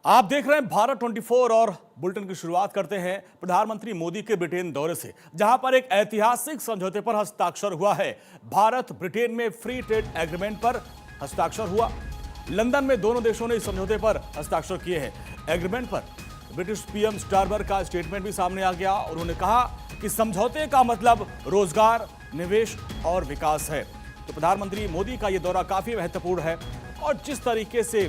आप देख रहे हैं भारत 24 और बुलेटिन की शुरुआत करते हैं प्रधानमंत्री मोदी के ब्रिटेन दौरे से, जहां पर एक ऐतिहासिक समझौते पर हस्ताक्षर हुआ है। भारत ब्रिटेन में फ्री ट्रेड एग्रीमेंट पर हस्ताक्षर हुआ। लंदन में दोनों देशों ने इस समझौते पर हस्ताक्षर किए हैं। एग्रीमेंट पर ब्रिटिश पीएम स्टारमर का स्टेटमेंट भी सामने आ गया। उन्होंने कहा कि समझौते का मतलब रोजगार, निवेश और विकास है। तो प्रधानमंत्री मोदी का यह दौरा काफी महत्वपूर्ण है और जिस तरीके से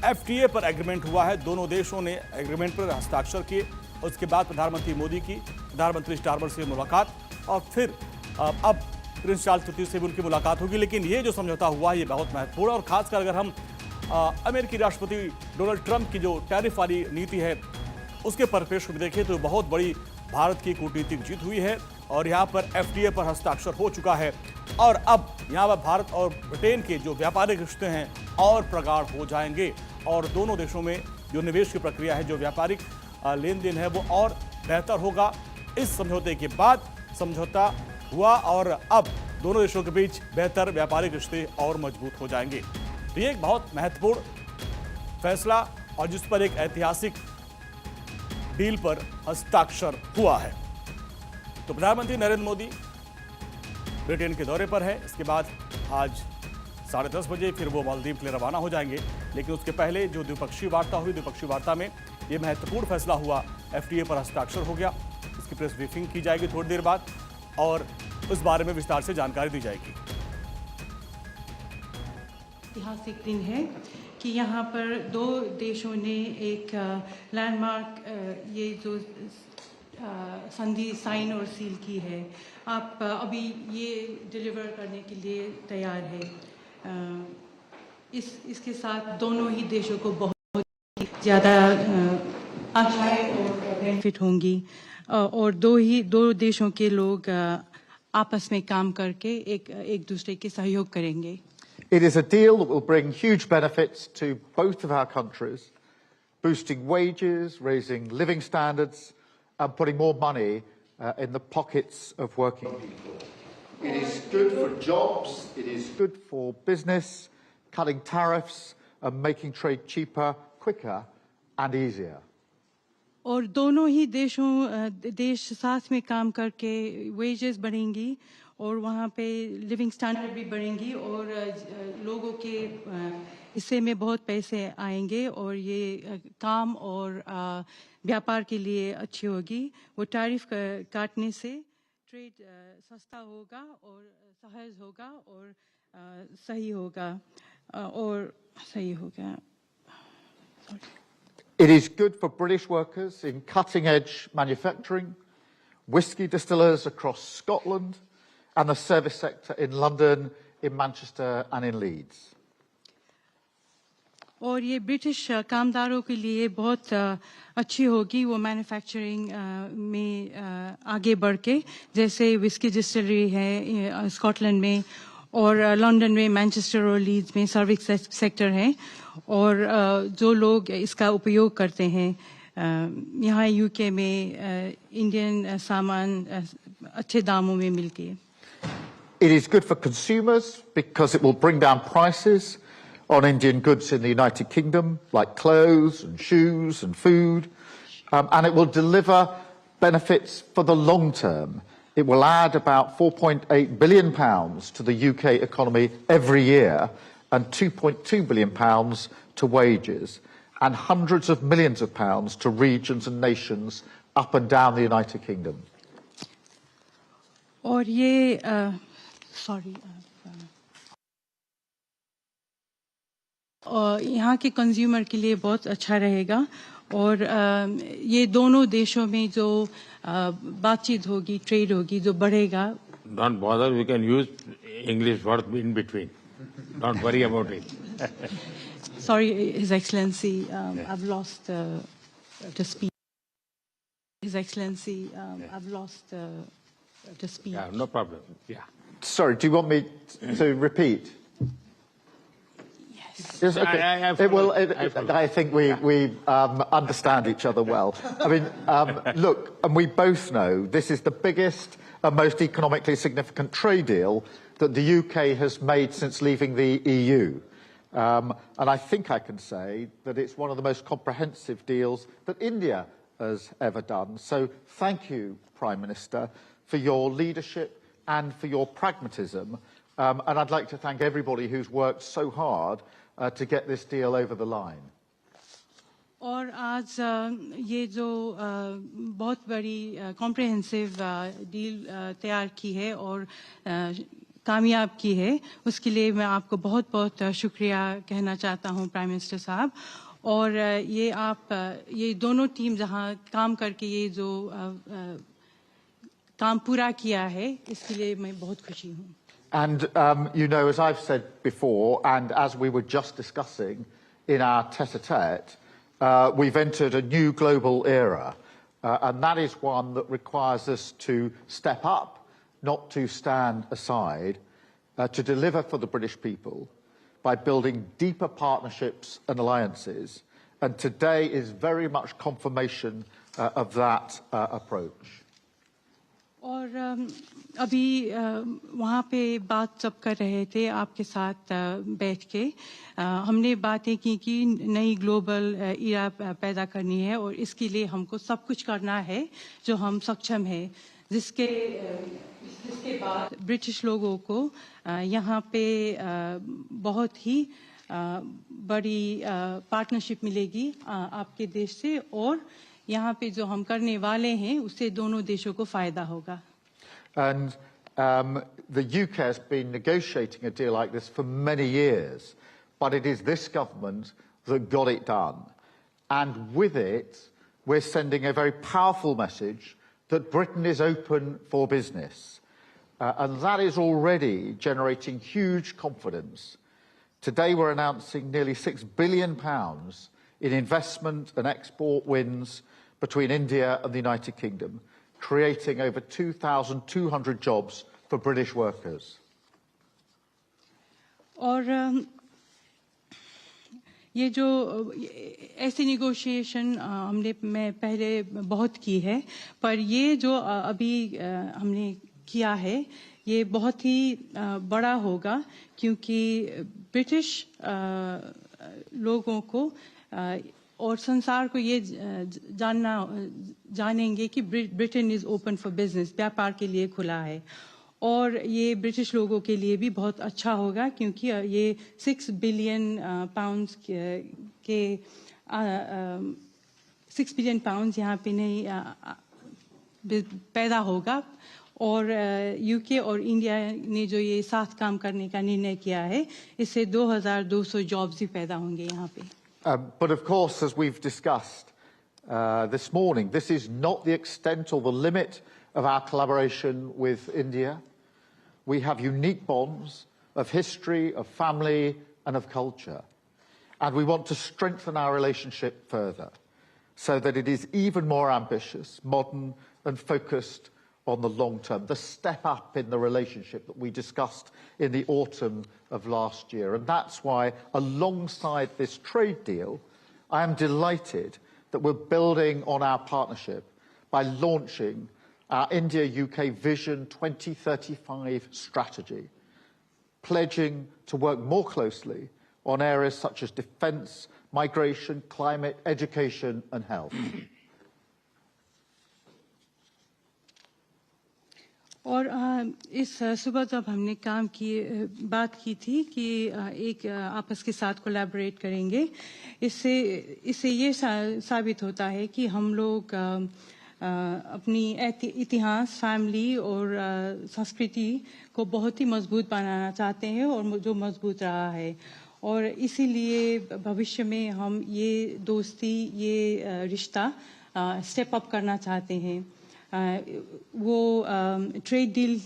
एफटीए पर एग्रीमेंट हुआ है, दोनों देशों ने एग्रीमेंट पर हस्ताक्षर किए। उसके बाद प्रधानमंत्री मोदी की प्रधानमंत्री स्टारमर से मुलाकात और फिर अब प्रिंस चार्ल्स तृतीय से भी उनकी मुलाकात होगी। लेकिन ये जो समझौता हुआ है ये बहुत महत्वपूर्ण है और खासकर अगर हम अमेरिकी राष्ट्रपति डोनाल्ड ट्रंप की जो टैरिफ वाली नीति है उसके परिप्रेक्ष्य में देखें तो बहुत बड़ी भारत की कूटनीतिक जीत हुई है और यहाँ पर एफटीए पर हस्ताक्षर हो चुका है और अब यहाँ पर भारत और ब्रिटेन के जो व्यापारिक रिश्ते हैं और प्रगाढ़ हो जाएंगे और दोनों देशों में जो निवेश की प्रक्रिया है, जो व्यापारिक लेन देन है, वो और बेहतर होगा। इस समझौते के बाद समझौता हुआ और अब दोनों देशों के बीच बेहतर व्यापारिक रिश्ते और मजबूत हो जाएंगे। तो ये एक बहुत महत्वपूर्ण फैसला और जिस पर एक ऐतिहासिक डील पर हस्ताक्षर हुआ है। तो प्रधानमंत्री नरेंद्र मोदी ब्रिटेन के दौरे पर है। इसके बाद आज 10:30 बजे फिर वो मालदीव के लिए रवाना हो जाएंगे। लेकिन उसके पहले जो द्विपक्षीय वार्ता हुई, द्विपक्षीय वार्ता में ये महत्वपूर्ण फैसला हुआ, एफटीए पर हस्ताक्षर हो गया। इसकी प्रेस ब्रीफिंग की जाएगी थोड़ी देर बाद और उस बारे में विस्तार से जानकारी दी जाएगी। ऐतिहासिक दिन है कि यहाँ पर दो देशों ने एक लैंडमार्क ये जो संधि साइन और सील की है। आप अभी ये डिलीवर करने के लिए तैयार है। इसके साथ दोनों ही देशों को बहुत ज़्यादा आशाएं और बेनिफिट होंगी और दो देशों के लोग आपस में काम करके एक दूसरे के सहयोग करेंगे। It is a deal that will bring huge benefits to both of our countries, boosting wages, raising living standards, and putting more money in the pockets of working people. It is good for jobs, it is good for business, cutting tariffs and making trade cheaper, quicker and easier. और दोनों ही देश साथ में काम करके wages बढ़ेंगी और वहाँ पे लिविंग स्टैंडर्ड भी बढ़ेंगी और लोगों के हिस्से में बहुत पैसे आएंगे और ये काम और व्यापार के लिए अच्छी होगी। वो टैरिफ काटने से ट्रेड सस्ता होगा और सहज होगा और सही होगा It is good for British workers in cutting-edge manufacturing, whisky distillers across Scotland, and the service sector in London, in Manchester and in Leeds. और ये ब्रिटिश कामदारों के लिए बहुत अच्छी होगी वो मैन्युफैक्चरिंग में आगे बढ़ के, जैसे विस्की डिस्टिलरी है स्कॉटलैंड में और लंदन में, मैनचेस्टर और लीड्स में सर्विस सेक्टर है और जो लोग इसका उपयोग करते हैं यहाँ यूके में इंडियन सामान अच्छे दामों में मिलके। It is good for consumers because it will bring down prices on Indian goods in the United Kingdom, like clothes and shoes and food, and it will deliver benefits for the long term. It will add about £4.8 billion to the UK economy every year and £2.2 billion to wages and hundreds of millions of pounds to regions and nations up and down the United Kingdom. और ये और यहाँ के consumer के लिए बहुत अच्छा रहेगा और ये दोनों देशों में जो बातचीत होगी, ट्रेड होगी, जो बढ़ेगा। Don't bother, we can use English words in between. Don't worry about it. Sorry, His Excellency, I've lost the speech. His Excellency, I've lost the speech. Yeah, no problem. Yeah. Sorry, do you want me to repeat? Yes, okay. I think we understand each other well. I mean, look, and we both know this is the biggest and most economically significant trade deal that the UK has made since leaving the EU. And I think I can say that it's one of the most comprehensive deals that India has ever done. So thank you, Prime Minister, for your leadership and for your pragmatism. And I'd like to thank everybody who's worked so hard to get this deal over the line. और आज ये जो बहुत बड़ी comprehensive deal तैयार की है और कामयाब की है, उसके लिए मैं आपको बहुत बहुत शुक्रिया कहना चाहता हूं, प्राइम मिनिस्टर साहब। और ये दोनों टीम जहां काम करके ये जो काम पूरा किया है, इसके लिए मैं बहुत खुशी हूं। And, you know, as I've said before, and as we were just discussing in our tête-à-tête, we've entered a new global era, and that is one that requires us to step up, not to stand aside, to deliver for the British people by building deeper partnerships and alliances. And today is very much confirmation of that approach. और अभी वहाँ पे बात सब कर रहे थे आपके साथ बैठ के, हमने बातें की कि नई ग्लोबल इरा पैदा करनी है और इसके लिए हमको सब कुछ करना है जो हम सक्षम है, जिसके बाद ब्रिटिश लोगों को यहाँ पे बहुत ही बड़ी पार्टनरशिप मिलेगी आपके देश से, और यहाँ पे जो हम करने वाले हैं उससे दोनों देशों को फायदा होगा। And the UK has been negotiating a deal like this for many years, but it is this government that got it done. And with it, we're sending a very powerful message that Britain is open for business. And that is already generating huge confidence. Today, we're announcing nearly £6 billion in investment and export wins between India and the United Kingdom, creating over 2,200 jobs for British workers. और ये जो ऐसी negotiation मैं पहले बहुत की है, पर ये जो अभी हमने किया है ये बहुत ही बड़ा होगा, क्योंकि ब्रिटिश लोगों को और संसार को ये जानेंगे कि Britain is open for business, व्यापार के लिए खुला है। और ये ब्रिटिश लोगों के लिए भी बहुत अच्छा होगा, क्योंकि ये 6 बिलियन पाउंड्स के 6 बिलियन पाउंड्स यहाँ पे नहीं पैदा होगा। और यूके और इंडिया ने जो ये साथ काम करने का निर्णय किया है, इससे 2,200 जॉब्स भी पैदा होंगे यहाँ पे। But of course, as we've discussed this morning, this is not the extent or the limit of our collaboration with India. We have unique bonds of history, of family, and of culture. And we want to strengthen our relationship further so that it is even more ambitious, modern, and focused on the long term, the step up in the relationship that we discussed in the autumn of last year. And that's why, alongside this trade deal, I am delighted that we're building on our partnership by launching our India-UK Vision 2035 strategy, pledging to work more closely on areas such as defence, migration, climate, education and health. और इस सुबह जब हमने बात की थी कि एक आपस के साथ कोलैबोरेट करेंगे, इससे ये साबित होता है कि हम लोग अपनी इतिहास, फैमिली और संस्कृति को बहुत ही मजबूत बनाना चाहते हैं, और जो मजबूत रहा है। और इसीलिए भविष्य में हम ये दोस्ती, ये रिश्ता स्टेप अप करना चाहते हैं। वो ट्रेड डील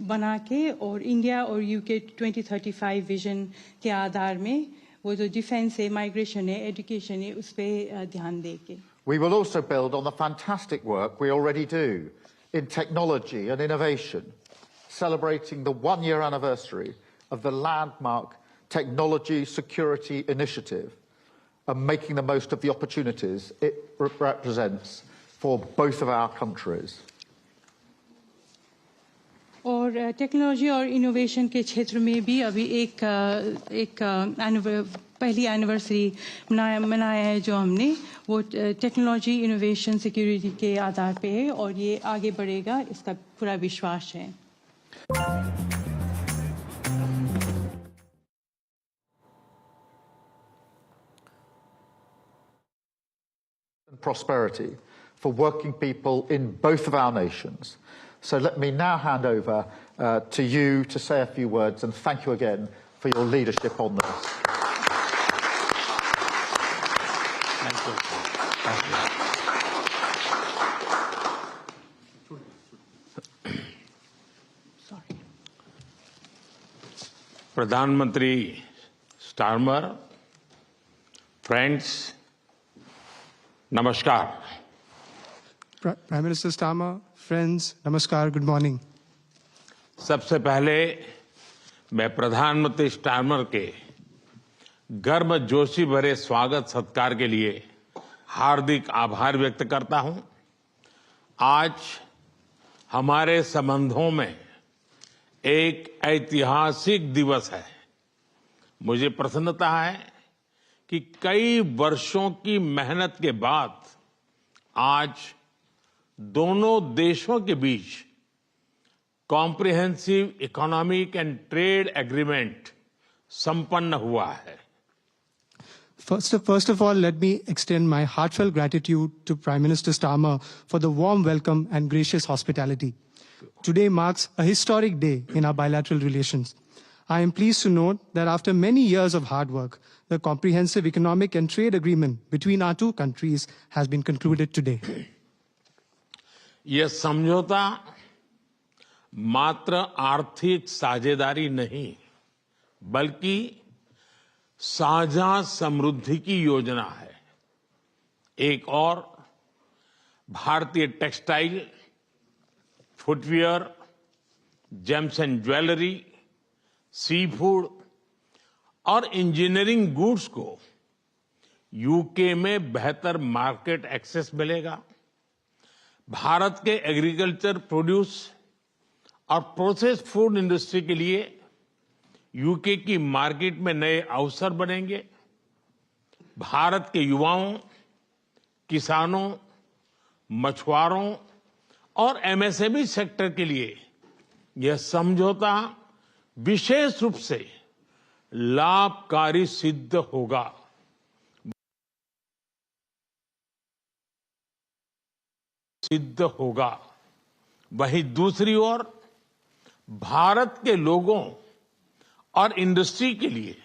बना के और इंडिया और यूके 2035 विजन के आधार में वो जो डिफेंस है, माइग्रेशन है, एजुकेशन है, उस पे ध्यान देके। We will also build on the fantastic work we already do in technology and innovation, celebrating the one-year anniversary of the landmark Technology Security Initiative and making the most of the opportunities it represents for both of our countries. और technology और innovation के क्षेत्र में भी अभी पहली anniversary मनाया है जो हमने, वो टेक्नोलॉजी इनोवेशन सिक्योरिटी के आधार पे है और ये आगे बढ़ेगा, इसका पूरा विश्वास है। Prosperity for working people in both of our nations. So let me now hand over to you to say a few words, and thank you again for your leadership on this. Thank you. Sorry. प्रधानमंत्री Starmer, friends, नमस्कार। Prime Minister Starmer, friends, namaskar, good morning. सबसे पहले मैं प्रधानमंत्री Starmer के गर्मजोशी भरे स्वागत सत्कार के लिए हार्दिक आभार व्यक्त करता हूं। आज हमारे संबंधों में एक ऐतिहासिक दिवस है। मुझे प्रसन्नता है कि कई वर्षों की मेहनत के बाद आज दोनों देशों के बीच comprehensive economic and trade agreement संपन्न हुआ है। First of all, let me extend my heartfelt gratitude to Prime Minister Starmer for the warm welcome and gracious hospitality. Today marks a historic day in our bilateral relations. I am pleased to note that after many years of hard work, the comprehensive economic and trade agreement between our two countries has been concluded today. यह समझौता मात्र आर्थिक साझेदारी नहीं, बल्कि साझा समृद्धि की योजना है। एक और भारतीय textile, footwear, gems and jewellery, seafood और इंजीनियरिंग गुड्स को यूके में बेहतर मार्केट एक्सेस मिलेगा। भारत के एग्रीकल्चर प्रोड्यूस और प्रोसेस्ड फूड इंडस्ट्री के लिए यूके की मार्केट में नए अवसर बनेंगे। भारत के युवाओं, किसानों, मछुआरों और एमएसएमई सेक्टर के लिए यह समझौता विशेष रूप से लाभकारी सिद्ध होगा। वहीं दूसरी ओर भारत के लोगों और इंडस्ट्री के लिए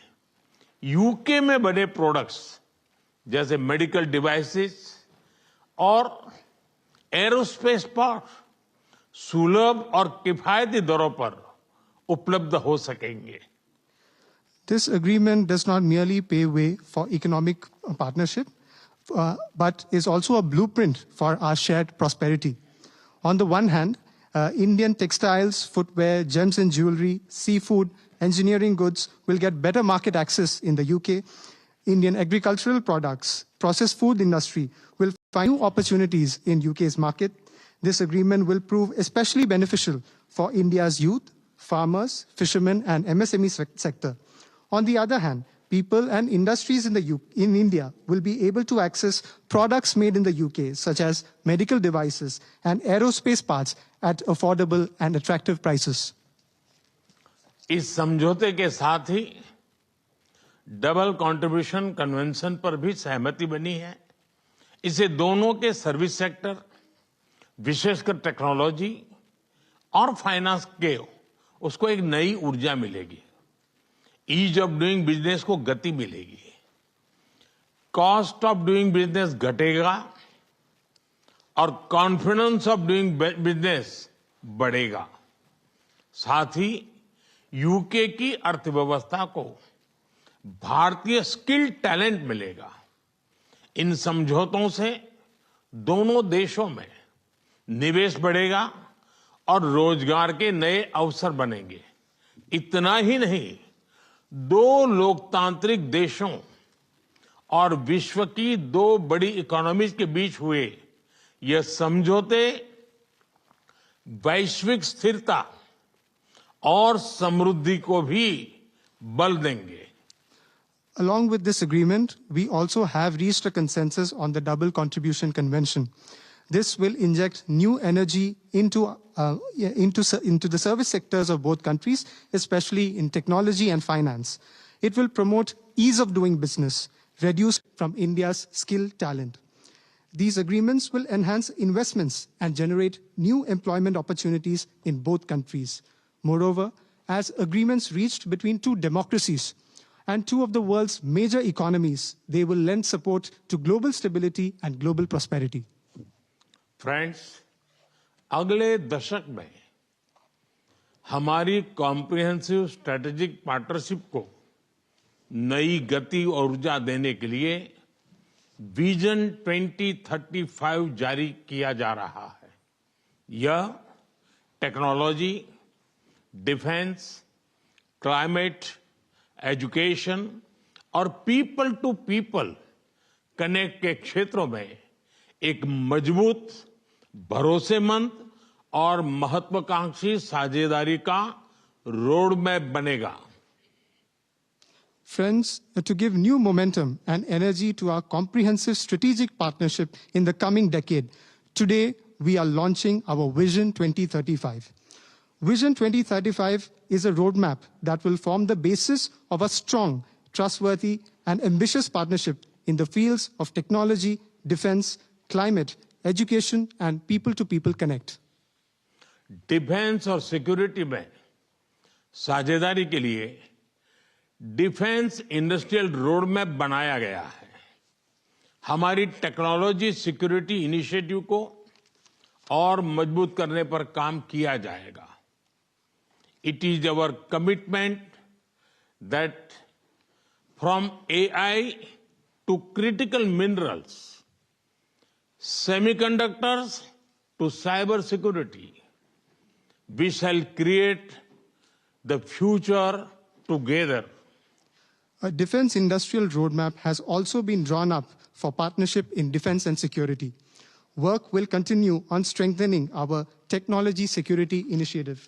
यूके में बने प्रोडक्ट्स जैसे मेडिकल डिवाइसेस और एरोस्पेस पार्ट सुलभ और किफायती दरों पर उपलब्ध हो सकेंगे। This agreement does not merely pave way for economic partnership, but is also a blueprint for our shared prosperity. On the one hand, Indian textiles, footwear, gems and jewelry, seafood, engineering goods will get better market access in the UK. Indian agricultural products, processed food industry will find new opportunities in UK's market. This agreement will prove especially beneficial for India's youth, farmers, fishermen and MSME sector. On the other hand, people and industries in India will be able to access products made in the UK, such as medical devices and aerospace parts at affordable and attractive prices. इस समझौते के साथ ही double contribution convention पर भी सहमति बनी है। इसे दोनों के सर्विस सेक्टर, विशेषकर टेक्नोलॉजी और फाइनेंस के उसको एक नई ऊर्जा मिलेगी। ईज ऑफ डूइंग बिजनेस को गति मिलेगी, कॉस्ट ऑफ डूइंग बिजनेस घटेगा और कॉन्फिडेंस ऑफ डूइंग बिजनेस बढ़ेगा। साथ ही यूके की अर्थव्यवस्था को भारतीय स्किल्ड टैलेंट मिलेगा। इन समझौतों से दोनों देशों में निवेश बढ़ेगा और रोजगार के नए अवसर बनेंगे। इतना ही नहीं, दो लोकतांत्रिक देशों और विश्व की दो बड़ी इकोनॉमीज के बीच हुए यह समझौते वैश्विक स्थिरता और समृद्धि को भी बल देंगे। Along with this agreement, we also have reached a consensus on the Double Contribution Convention. This will inject new energy into the service sectors of both countries, especially in technology and finance. It will promote ease of doing business, reduce from India's skilled talent. These agreements will enhance investments and generate new employment opportunities in both countries. Moreover, as agreements reached between two democracies and two of the world's major economies, they will lend support to global stability and global prosperity. Friends, अगले दशक में हमारी comprehensive strategic partnership को नई गति और ऊर्जा देने के लिए विजन 2035 जारी किया जा रहा है। यह टेक्नोलॉजी, डिफेंस, क्लाइमेट, एजुकेशन और पीपल टू पीपल कनेक्ट के क्षेत्रों में एक मजबूत, भरोसेमंद और महत्वाकांक्षी साझेदारी का रोड मैप बनेगा। Friends, to give new momentum and energy to our comprehensive strategic partnership in the coming decade, today we are launching our Vision 2035. Vision 2035 is a roadmap that will form the basis of a strong, trustworthy, and ambitious partnership in the fields of technology, defense, climate, education, and people-to-people connect. Defence और security में साझेदारी के लिए defence industrial road map बनाया गया है। हमारी technology security initiative को और मजबूत करने पर काम किया जाएगा। It is our commitment that from AI to critical minerals, semiconductors to cyber security, we shall create the future together. A defense industrial roadmap has also been drawn up for partnership in defense and security. Work will continue on strengthening our technology security initiative.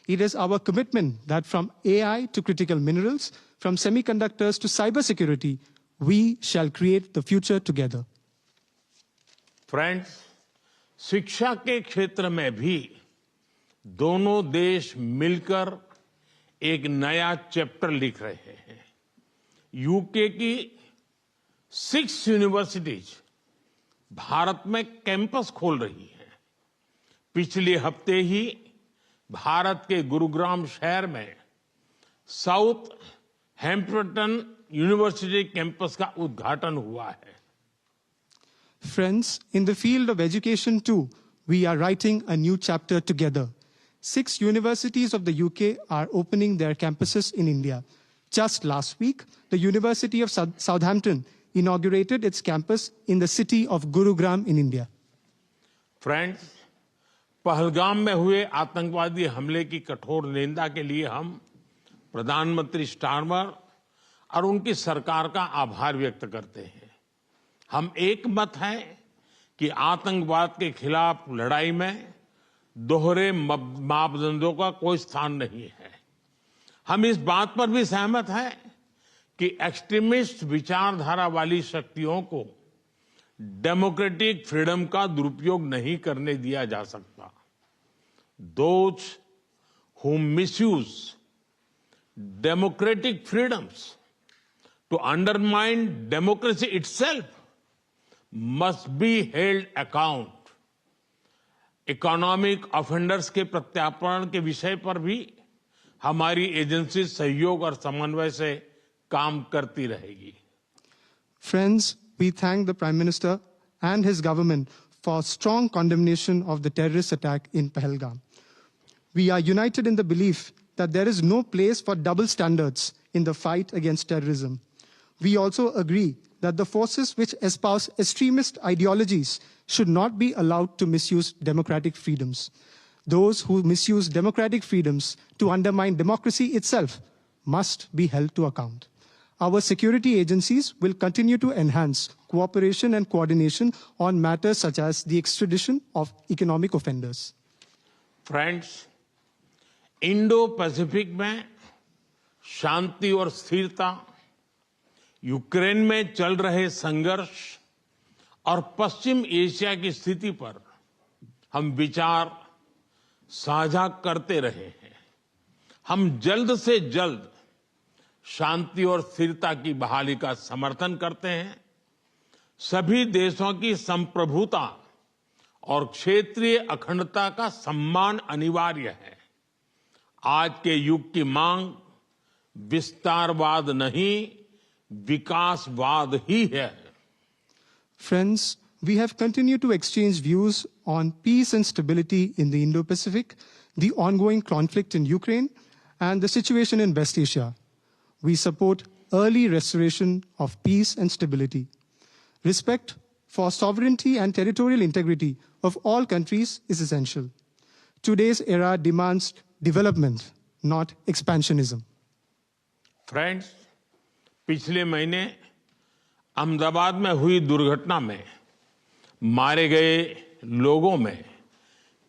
It is our commitment that from AI to critical minerals, from semiconductors to cybersecurity, we shall create the future together. Friends, शिक्षा के क्षेत्र में भी दोनों देश मिलकर एक नया चैप्टर लिख रहे हैं। यूके की 6 यूनिवर्सिटीज भारत में कैंपस खोल रही हैं। पिछले हफ्ते ही भारत के गुरुग्राम शहर में साउथ हैम्पटन यूनिवर्सिटी कैंपस का उद्घाटन हुआ है। Friends, in the field of education too, we are writing a new chapter together. 6 universities of the UK are opening their campuses in India. Just last week, the University of Southampton inaugurated its campus in the city of Gurugram in India. Friends, Pahalgam में हुए आतंकवादी हमले की कठोर निंदा के लिए हम प्रधानमंत्री स्टारमर और उनकी सरकार का आभार व्यक्त करते हैं। हम एक मत हैं कि आतंकवाद के खिलाफ लड़ाई में दोहरे मापदंडों का कोई स्थान नहीं है। हम इस बात पर भी सहमत हैं कि एक्सट्रीमिस्ट विचारधारा वाली शक्तियों को डेमोक्रेटिक फ्रीडम का दुरुपयोग नहीं करने दिया जा सकता। Those who misuse democratic freedoms to undermine democracy itself must be held account. Economic offenders के प्रत्यार्पण के विषय पर भी हमारी एजेंसी सहयोग और समन्वय से काम करती रहेगी। Friends, we thank the Prime Minister and his government for strong condemnation of the terrorist attack in Pahalgam. We are united in the belief that there is no place for double standards in the fight against terrorism. We also agree that the forces which espouse extremist ideologies should not be allowed to misuse democratic freedoms. Those who misuse democratic freedoms to undermine democracy itself must be held to account. Our security agencies will continue to enhance cooperation and coordination on matters such as the extradition of economic offenders. Friends, Indo Pacific में शांति और स्थिरता, Ukraine में चल रहे संघर्ष और पश्चिम Asia की स्थिति पर हम विचार साझा करते रहे हैं। हम जल्द से जल्द शांति और स्थिरता की बहाली का समर्थन करते हैं। सभी देशों की संप्रभुता और क्षेत्रीय अखंडता का सम्मान अनिवार्य है। आज के युग की मांग विस्तारवाद नहीं, विकासवाद ही है। Friends, we have continued to exchange views on peace and stability in the Indo-Pacific, the ongoing conflict in Ukraine, and the situation in West Asia. We support early restoration of peace and stability. Respect for sovereignty and territorial integrity of all countries is essential. Today's era demands development, not expansionism. Friends, पिछले महीने अहमदाबाद में हुई दुर्घटना में मारे गए लोगों में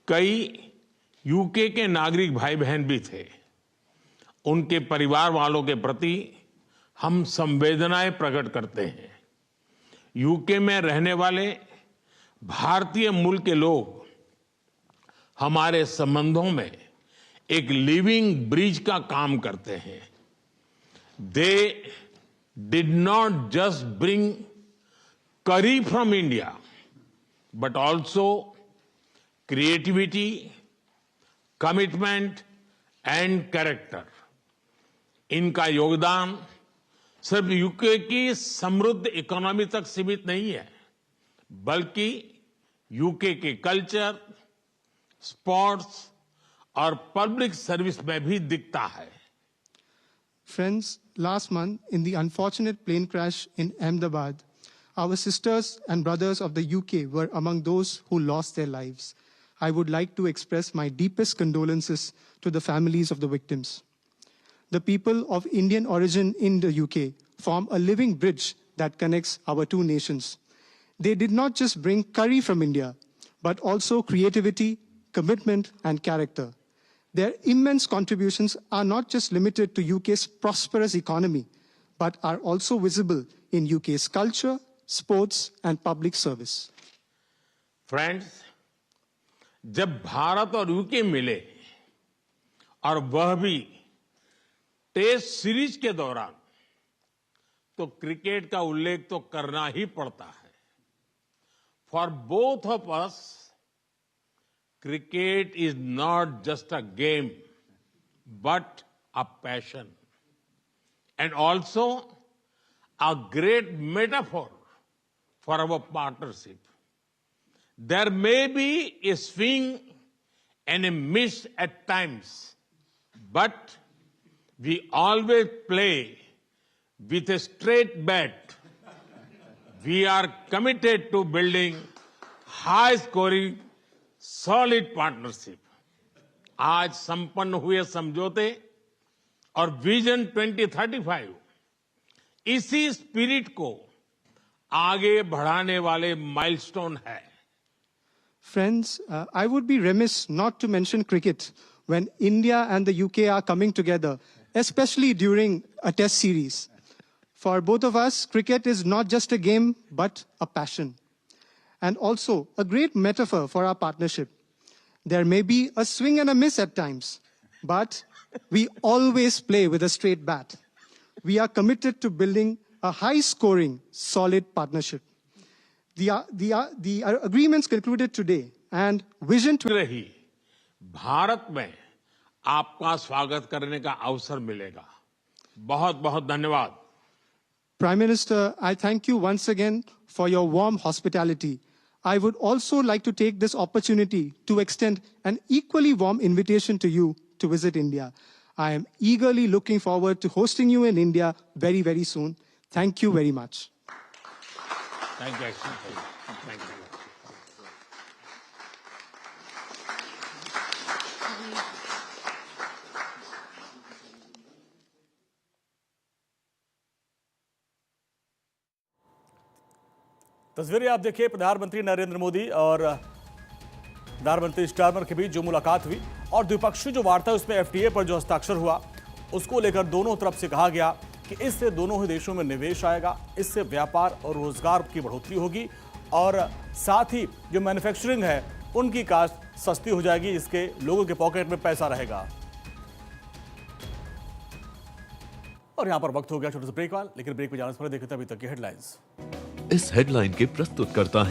कई यूके के नागरिक भाई बहन भी थे। उनके परिवार वालों के प्रति हम संवेदनाएं प्रकट करते हैं। यूके में रहने वाले भारतीय मूल के लोग हमारे संबंधों में एक लिविंग ब्रिज का काम करते हैं। They did not just bring curry from India, but also creativity, commitment and character. इनका योगदान सिर्फ यूके की समृद्ध इकोनॉमी तक सीमित नहीं है, बल्कि यूके के कल्चर, स्पोर्ट्स और पब्लिक सर्विस में भी दिखता है। Friends, last month, in the unfortunate plane crash in Ahmedabad, our sisters and brothers of the UK were among those who lost their lives. I would like to express my deepest condolences to the families of the victims. The people of Indian origin in the UK form a living bridge that connects our two nations. They did not just bring curry from India, but also creativity, commitment, and character. Their immense contributions are not just limited to UK's prosperous economy, but are also visible in UK's culture, sports, and public service. Friends, जब भारत और UK मिले और वह भी test series के दौरान, तो cricket का उल्लेख तो करना ही पड़ता है। For both of us, cricket is not just a game, but a passion, and also a great metaphor for our partnership. There may be a swing and a miss at times, but we always play with a straight bat. We are committed to building high-scoring solid partnership. आज संपन्न हुए समझौते और vision 2035 इसी spirit को आगे बढ़ाने वाले माइलस्टोन है। Friends, I would be remiss not to mention cricket when India and the UK are coming together, especially during a test series. For both of us, cricket is not just a game, but a passion. And also a great metaphor for our partnership. There may be a swing and a miss at times, but we always play with a straight bat. We are committed to building a high-scoring, solid partnership. The agreements concluded today and vision to रही भारत में आपका स्वागत करने का अवसर मिलेगा। बहुत बहुत धन्यवाद। Prime Minister, I thank you once again for your warm hospitality. I would also like to take this opportunity to extend an equally warm invitation to you to visit India. I am eagerly looking forward to hosting you in India very, very soon. Thank you very much. Thank you. Thank you. तस्वीरें आप देखिए, प्रधानमंत्री नरेंद्र मोदी और प्रधानमंत्री Starmer के बीच जो मुलाकात हुई और द्विपक्षीय जो वार्ता है उसमें एफटीए पर जो हस्ताक्षर हुआ उसको लेकर दोनों तरफ से कहा गया कि इससे दोनों ही देशों में निवेश आएगा, इससे व्यापार और रोजगार की बढ़ोतरी होगी और साथ ही जो मैन्युफैक्चरिंग है उनकी कास्ट सस्ती हो जाएगी, इसके लोगों के पॉकेट में पैसा रहेगा। और यहां पर वक्त हो गया छोटे से ब्रेक वाला, लेकिन ब्रेक में जाने से पहले देखते हैं अभी तक की हेडलाइंस। इस हेडलाइन के प्रस्तुत करता